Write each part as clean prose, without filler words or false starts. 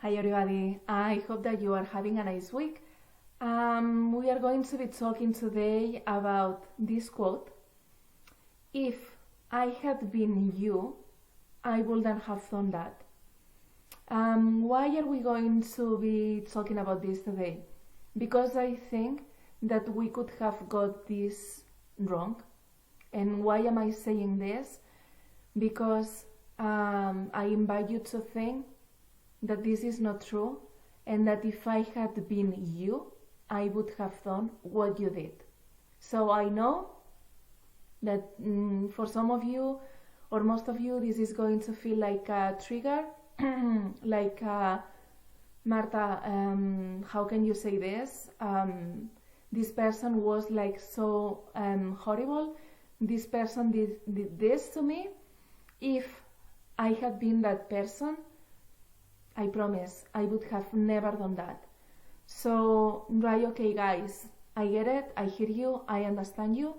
Hi everybody, I hope that you are having a nice week. We are going to be talking today about this quote. If I had been you, I wouldn't have done that. Why are we going to be talking about this today? Because I think that we could have got this wrong. And why am I saying this? Because I invite you to think that this is not true, and that if I had been you, I would have done what you did. So I know that for some of you, or most of you, this is going to feel like a trigger, like Marta, how can you say this? This person was like so horrible. This person did this to me. If I had been that person, I promise I would have never done that. So, right, okay guys, I get it, I hear you, I understand you.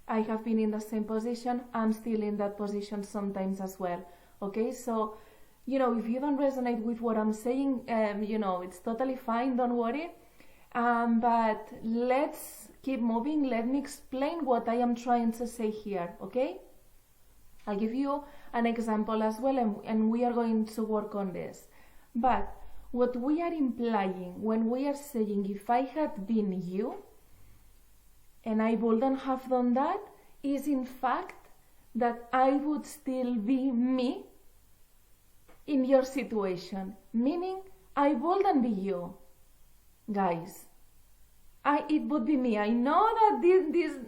I have been in the same position, I'm still in that position sometimes as well. Okay, so, if you don't resonate with what I'm saying, it's totally fine, don't worry. But let's keep moving, let me explain what I am trying to say here, okay? I'll give you an example as well, and we are going to work on this. But what we are implying when we are saying if I had been you and I wouldn't have done that is in fact that I would still be me in your situation. Meaning I wouldn't be you, guys. It would be me. I know that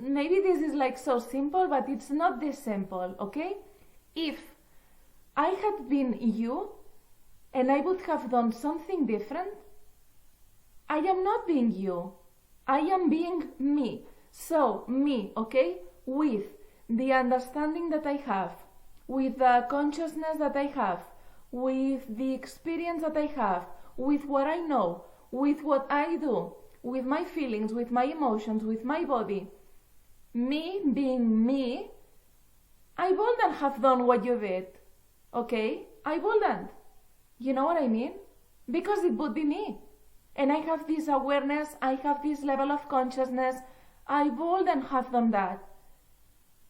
maybe this is like so simple, but it's not this simple, okay? If I had been you and I would have done something different, I am not being you. I am being me. So, me, okay? With the understanding that I have, with the consciousness that I have, with the experience that I have, with what I know, with what I do, with my feelings, with my emotions, with my body. Me being me, I wouldn't have done what you did, okay? I wouldn't. You know what I mean? Because it would be me. And I have this awareness, I have this level of consciousness, I wouldn't have done that.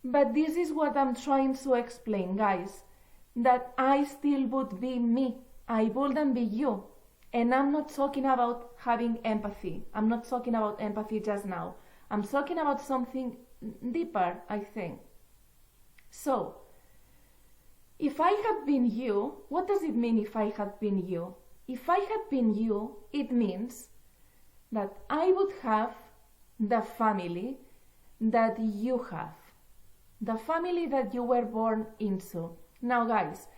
But this is what I'm trying to explain, guys. That I still would be me. I wouldn't be you. And I'm not talking about having empathy. I'm not talking about empathy just now. I'm talking about something deeper, I think. So, if I had been you, what does it mean if I had been you? If I had been you, it means that I would have the family that you have. The family that you were born into. Now guys,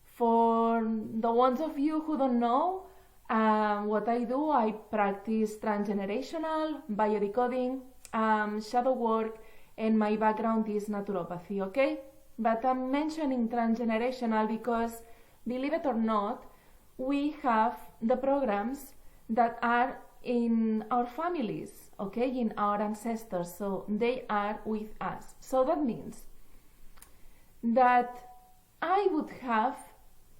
for the ones of you who don't know what I do, I practice transgenerational, biodecoding, shadow work, and my background is naturopathy, okay? But I'm mentioning transgenerational because, believe it or not, we have the programs that are in our families, okay, in our ancestors, so they are with us. So that means that I would have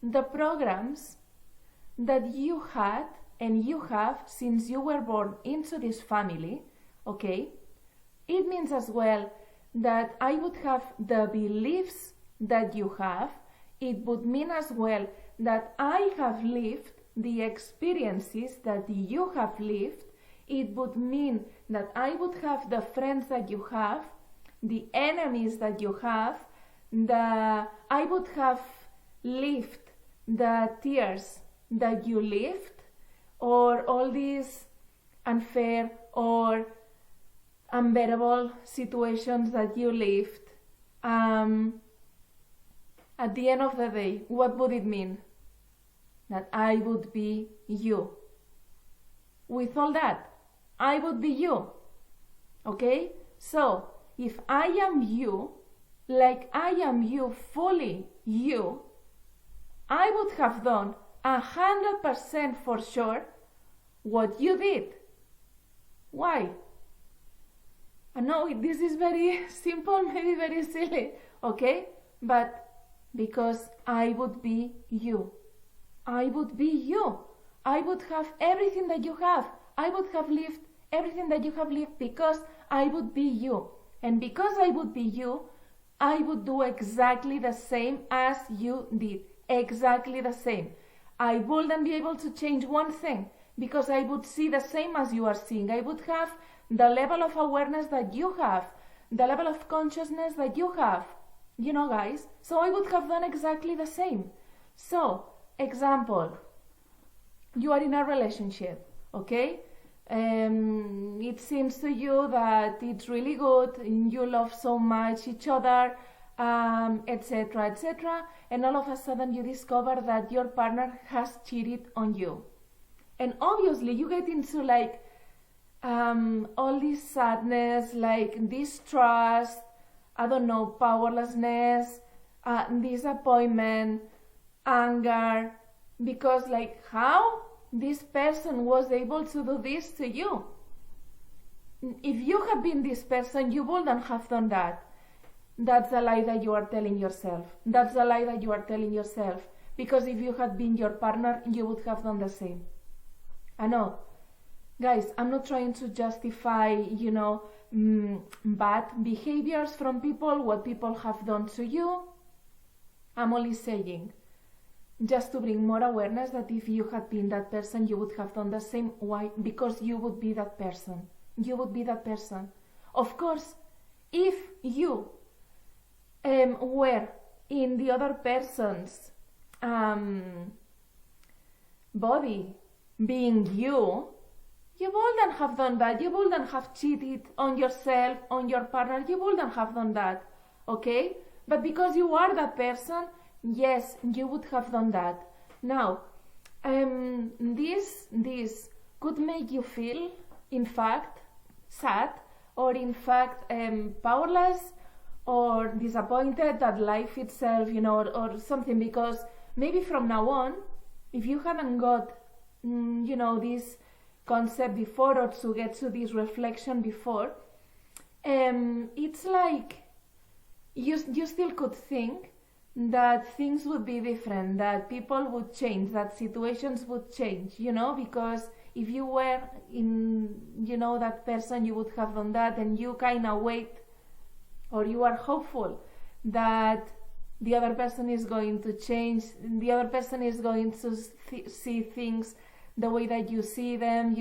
the programs that you had and you have since you were born into this family, okay? It means as well that I would have the beliefs that you have. It would mean as well that I have lived the experiences that you have lived. It would mean that I would have the friends that you have, the enemies that you have, I would have lived the tears that you lived, or all these unfair or unbearable situations that you lived. At the end of the day, what would it mean? That I would be you. With all that, I would be you. Okay? So, if I am you, like I am you, fully you, I would have done 100% for sure what you did. Why? I know this is very simple, maybe very silly, okay? But because I would be you. I would be you. I would have everything that you have. I would have lived everything that you have lived because I would be you. And because I would be you, I would do exactly the same as you did. Exactly the same. I wouldn't be able to change one thing because I would see the same as you are seeing. I would have the level of awareness that you have, the level of consciousness that you have. You know, guys, so I would have done exactly the same. So, example, you are in a relationship, okay? It seems to you that it's really good, and you love so much each other, etc., etc., and all of a sudden you discover that your partner has cheated on you. And obviously you get into like all this sadness, like distrust, I don't know, powerlessness, disappointment, anger, because like how this person was able to do this to you. If you had been this person, you wouldn't have done that. That's a lie that you are telling yourself. That's a lie that you are telling yourself. Because if you had been your partner, you would have done the same. I know. Guys, I'm not trying to justify, bad behaviors from people, what people have done to you. I'm only saying, just to bring more awareness that if you had been that person, you would have done the same. Why? Because you would be that person. You would be that person. Of course, if you were in the other person's body, being you wouldn't have done that. You wouldn't have cheated on yourself, on your partner. You wouldn't have done that, okay? But because you are that person, yes, you would have done that. Now, this could make you feel, in fact, sad, or in fact, powerless, or disappointed that life itself, or something, because maybe from now on, if you haven't got, this concept before, or to get to this reflection before, it's like you still could think that things would be different, that people would change, that situations would change, because if you were in, that person, you would have done that, and you kind of wait, or you are hopeful that the other person is going to change, the other person is going to see things the way that you see them,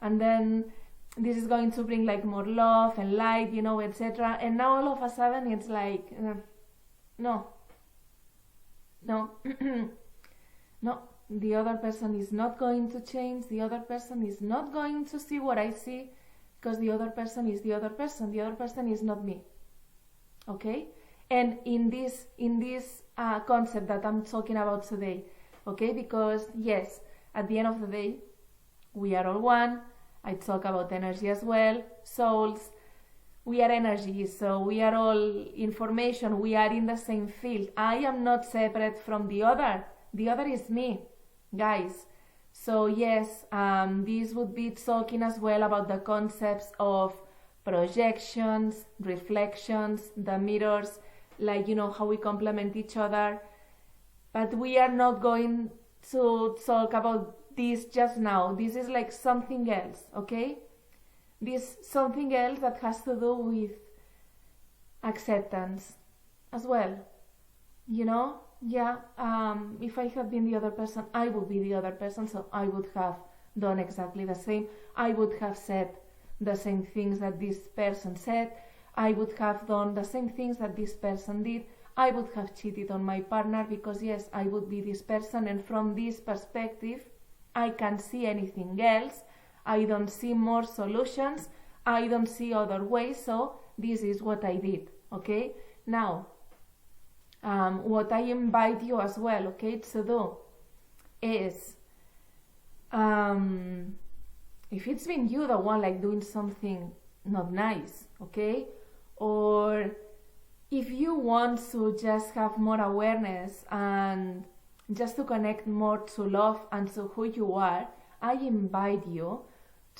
and then this is going to bring like more love and light, etc. And now all of a sudden it's like, no, the other person is not going to change, the other person is not going to see what I see, because the other person is the other person is not me, okay? And in this concept that I'm talking about today, okay, because yes, at the end of the day, we are all one. I talk about energy as well, souls. We are energy, so we are all information. We are in the same field. I am not separate from the other. The other is me, guys. So yes, this would be talking as well about the concepts of projections, reflections, the mirrors, like, how we complement each other. But we are not going to talk about this just now. This is like something else, okay? This something else that has to do with acceptance as well, if I had been the other person, I would be the other person, so I would have done exactly the same. I would have said the same things that this person said. I would have done the same things that this person did. I would have cheated on my partner because yes, I would be this person, and from this perspective, I can't see anything else. I don't see more solutions. I don't see other ways, so this is what I did, okay? Now, what I invite you as well, okay, to do is, if it's been you the one like doing something not nice, okay, or if you want to just have more awareness and just to connect more to love and to who you are, I invite you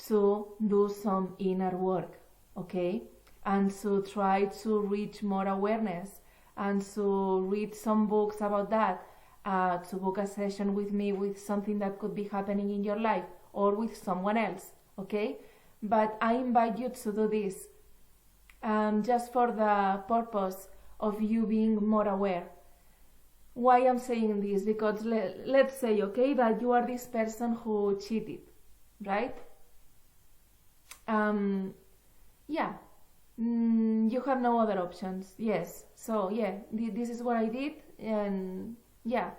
to do some inner work, okay? And to try to reach more awareness and to read some books about that to book a session with me with something that could be happening in your life or with someone else, okay? But I invite you to do this just for the purpose of you being more aware. Why I'm saying this? Because let's say, okay, that you are this person who cheated, right? Yeah, you have no other options. Yes, so yeah, this is what I did, and yeah,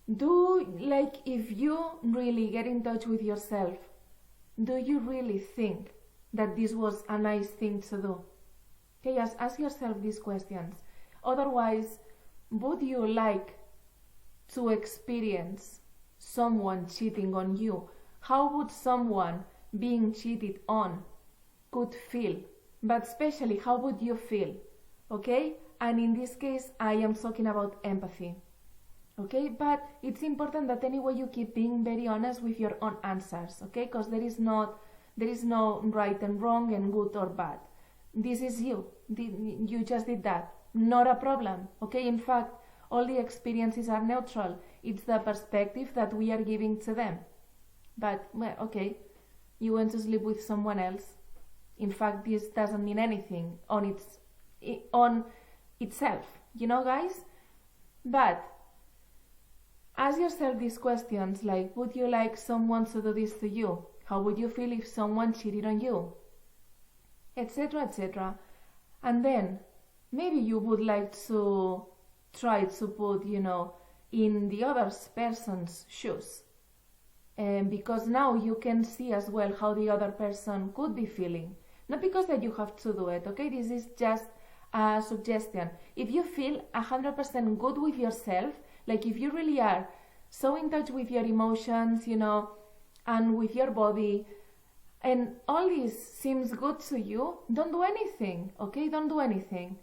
if you really get in touch with yourself, do you really think that this was a nice thing to do? Okay, ask yourself these questions. Otherwise, would you like to experience someone cheating on you? How would someone being cheated on could feel? But especially, how would you feel? Okay? And in this case, I am talking about empathy. Okay? But it's important that anyway you keep being very honest with your own answers. Okay? Because there is no right and wrong and good or bad. This is you. You just did that. Not a problem. Okay? In fact, all the experiences are neutral. It's the perspective that we are giving to them. But, well, okay, you went to sleep with someone else. In fact, this doesn't mean anything on itself, you know, guys? But ask yourself these questions, like, would you like someone to do this to you? How would you feel if someone cheated on you? Etc., etc. And then maybe you would like to try to put, in the other person's shoes. Because now you can see as well how the other person could be feeling. Not because that you have to do it, okay? This is just a suggestion. If you feel 100% good with yourself, like if you really are so in touch with your emotions, and with your body, and all this seems good to you, don't do anything, okay? Don't do anything.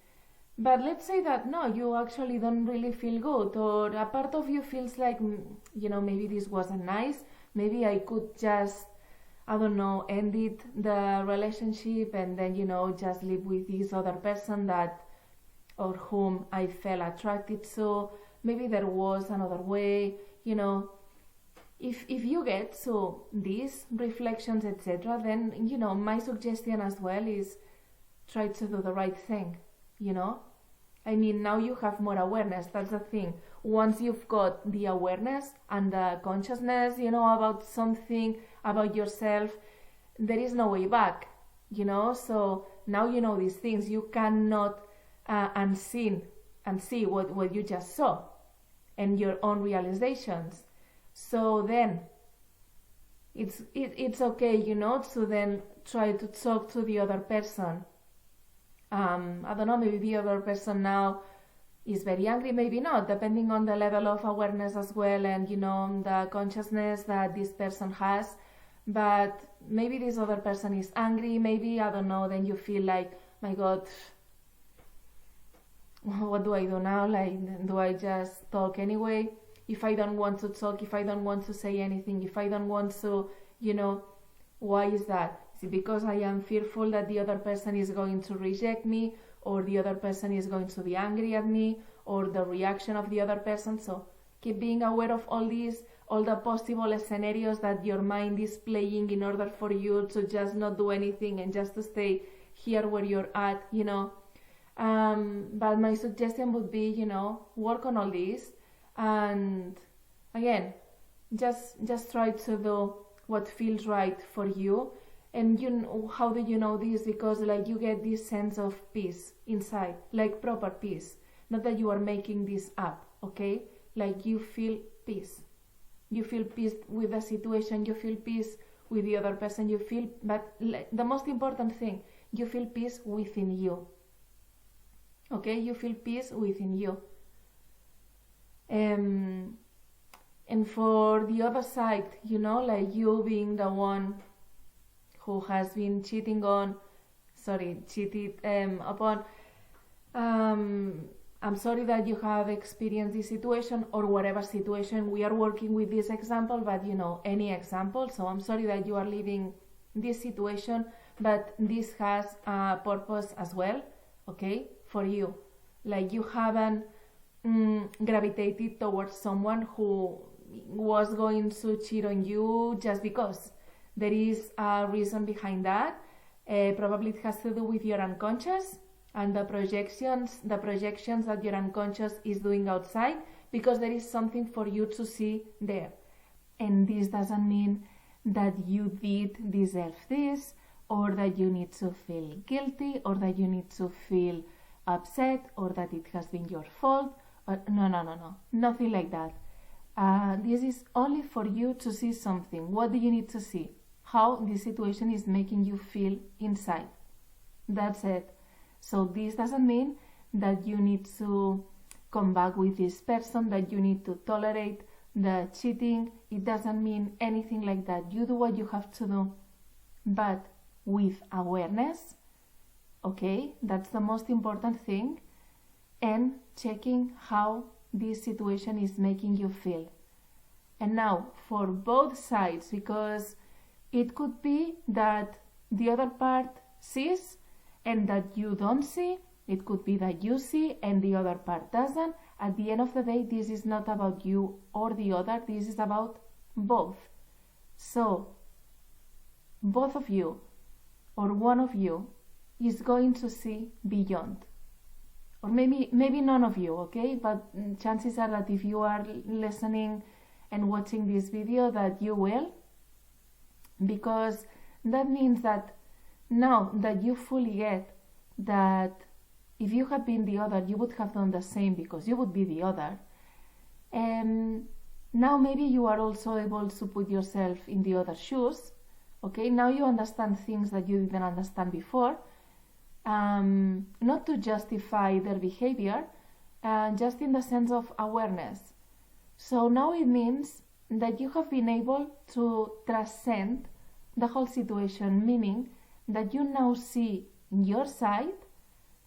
But let's say that, no, you actually don't really feel good, or a part of you feels like, maybe this wasn't nice, maybe I could just, ended the relationship and then, just live with this other person or whom I felt attracted to. Maybe there was another way, If you get to these reflections, etc., then, my suggestion as well is try to do the right thing, I mean, now you have more awareness, that's the thing. Once you've got the awareness and the consciousness, about something, about yourself, there is no way back, so now you know these things. You cannot unsee what you just saw and your own realizations. So then it's okay, to then try to talk to the other person. I don't know, maybe the other person now is very angry, maybe not, depending on the level of awareness as well and, the consciousness that this person has. But maybe this other person is angry, maybe, I don't know, then you feel like, my God, what do I do now? Like, do I just talk anyway? If I don't want to talk, if I don't want to say anything, if I don't want to, why is that? Is it because I am fearful that the other person is going to reject me, or the other person is going to be angry at me, or the reaction of the other person? So keep being aware of all these, all the possible scenarios that your mind is playing in order for you to just not do anything and just to stay here where you're at, But my suggestion would be, work on all this, and again, just try to do what feels right for you. And how do you know this? Because you get this sense of peace inside, like proper peace. Not that you are making this up, okay? Like you feel peace. You feel peace with the situation, you feel peace with the other person, but the most important thing, you feel peace within you. Okay? You feel peace within you. And for the other side, you being the one who has been cheated upon. I'm sorry that you have experienced this situation, or whatever situation. We are working with this example, but any example. So I'm sorry that you are living this situation, but this has a purpose as well, okay, for you. Like you haven't gravitated towards someone who was going to cheat on you just because. There is a reason behind that. Probably it has to do with your unconscious and the projections that your unconscious is doing outside, because there is something for you to see there. And this doesn't mean that you did deserve this, or that you need to feel guilty, or that you need to feel upset, or that it has been your fault. No. Nothing like that. This is only for you to see something. What do you need to see? How this situation is making you feel inside. That's it. So this doesn't mean that you need to come back with this person, that you need to tolerate the cheating. It doesn't mean anything like that. You do what you have to do, but with awareness, okay? That's the most important thing. And checking how this situation is making you feel. And now for both sides, because it could be that the other part sees and that you don't see. It could be that you see and the other part doesn't. At the end of the day, this is not about you or the other. This is about both. So both of you or one of you is going to see beyond. Or maybe none of you, okay? But chances are that if you are listening and watching this video, that you will. Because that means that now that you fully get that if you had been the other, you would have done the same, because you would be the other. And now maybe you are also able to put yourself in the other's shoes. Okay, now you understand things that you didn't understand before. Not to justify their behavior, just in the sense of awareness. So now it means that you have been able to transcend the whole situation, meaning that you now see your side,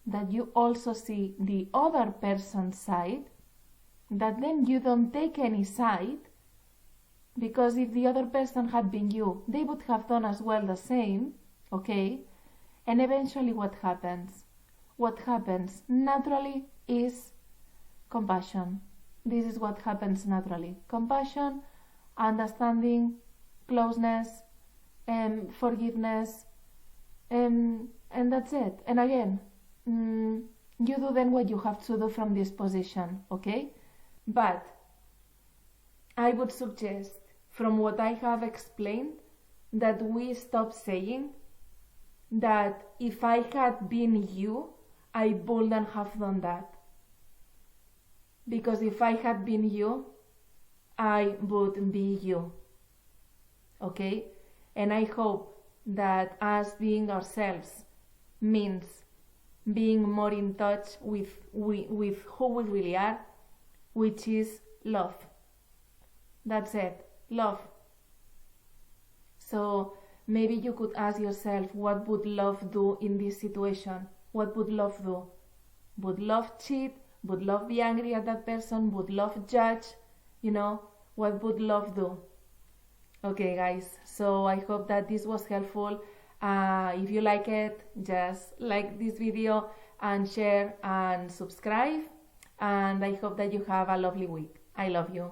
that you also see the other person's side, that then you don't take any side, because if the other person had been you, they would have done as well the same, okay? And eventually what happens? What happens naturally is compassion. This is what happens naturally. Compassion, understanding, closeness, forgiveness, and that's it. And again, you do then what you have to do from this position, okay? But I would suggest, from what I have explained, that we stop saying that if I had been you, I wouldn't have done that. Because if I had been you, I would be you. Okay? And I hope that us being ourselves means being more in touch with who we really are, which is love. That's it. Love. So maybe you could ask yourself, what would love do in this situation? What would love do? Would love cheat? Would love be angry at that person? Would love judge? You know, what would love do? Okay, guys, so I hope that this was helpful. If you like it, just like this video and share and subscribe. And I hope that you have a lovely week. I love you.